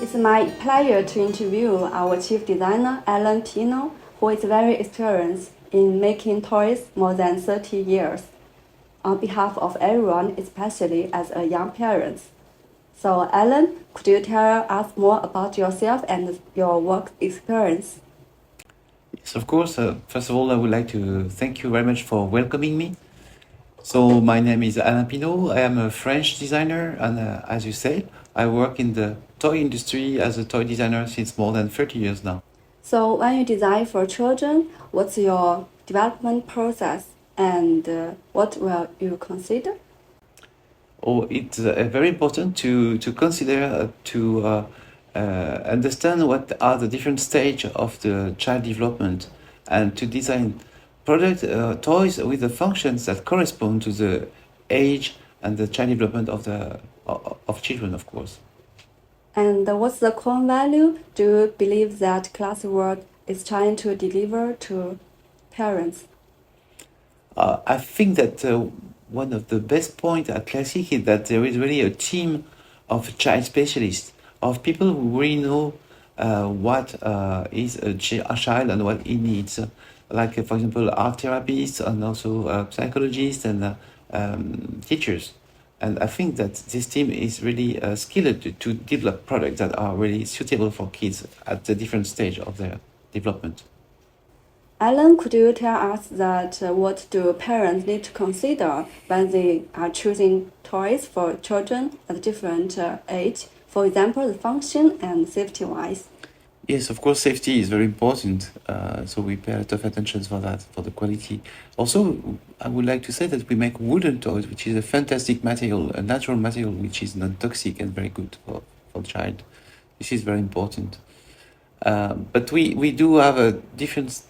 It's my pleasure to interview our chief designer, Alain Pineau, who is very experienced in making toys more than 30 years, on behalf of everyone, especially as a young parent. So, Alan, could you tell us more about yourself and your work experience? Yes, of course. First of all, I would like to thank you very much for welcoming me. So, my name is Alain Pineau. I am a French designer, and as you say, I work in the toy industry as a toy designer since more than 30 years now. So, when you design for children, what's your development process and what will you consider? Oh, it's very important to consider understand what are the different stages of the child development and to design product toys with the functions that correspond to the age and the child development of children, of course. And what's the core value do you believe that Classwork is trying to deliver to parents? I think that one of the best points at Classic is that there is really a team of child specialists, of people who really know what is a child and what he needs. Like, for example, art therapists and also psychologists and teachers. And I think that this team is really skilled to develop products that are really suitable for kids at the different stage of their development. Alan, could you tell us that what do parents need to consider when they are choosing toys for children at different age? For example, the function and safety-wise. Yes, of course, safety is very important. So we pay a lot of attention for that, for the quality. Also, I would like to say that we make wooden toys, which is a fantastic material, a natural material, which is non-toxic and very good for the child. This is very important. But we do have a different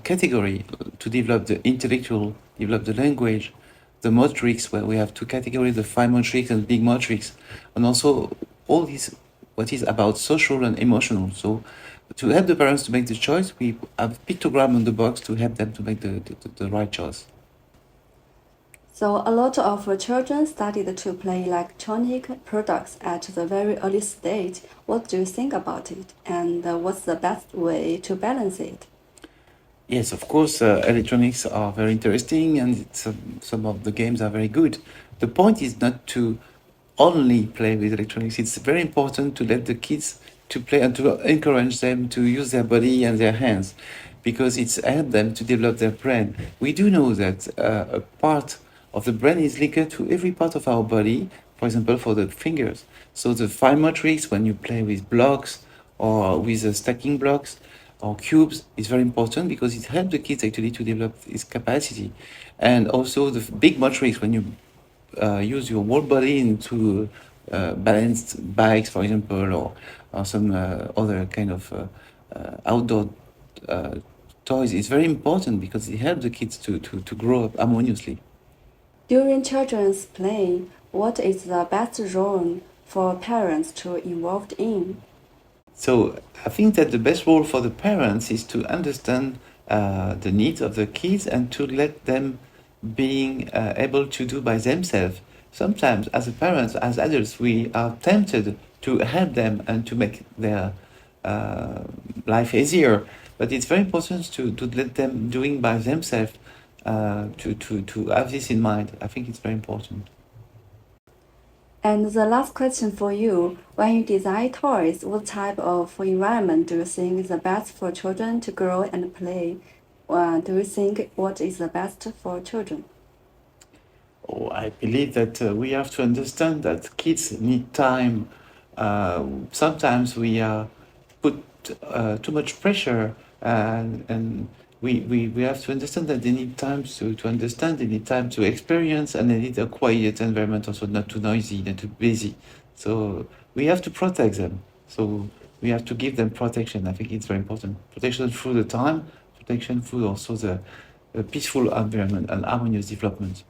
category to develop the intellectual, develop the language, the motorics, where we have two categories, the fine motorics and big motorics, and also all this, what is about social and emotional. So to help the parents to make the choice, we have pictogram on the box to help them to make the right choice. So a lot of children started to play electronic products at the very early stage. What do you think about it? And what's the best way to balance it? Yes, of course, electronics are very interesting and some of the games are very good. The point is not to only play with electronics. It's very important to let the kids to play and to encourage them to use their body and their hands because it's helped them to develop their brain. We do know that a part of the brain is linked to every part of our body, for example, for the fingers. So the fine motorics, when you play with blocks or with stacking blocks, or cubes is very important because it helps the kids actually to develop this capacity. And also the big motorics when you use your whole body into balanced bikes, for example, or some other kind of outdoor toys is very important because it helps the kids to grow up harmoniously. During children's play, what is the best role for parents to involved in? So I think that the best role for the parents is to understand the needs of the kids and to let them being able to do by themselves. Sometimes as a parents, as adults, we are tempted to help them and to make their life easier. But it's very important to let them doing by themselves to have this in mind. I think it's very important. And the last question for you, when you design toys, what type of environment do you think is the best for children to grow and play? Do you think what is the best for children? Oh, I believe that we have to understand that kids need time. Sometimes we put too much pressure, and we have to understand that they need time to understand, they need time to experience, and they need a quiet environment, also not too noisy, not too busy. So we have to protect them. So we have to give them protection. I think it's very important. Protection through the time, protection through also the peaceful environment and harmonious development.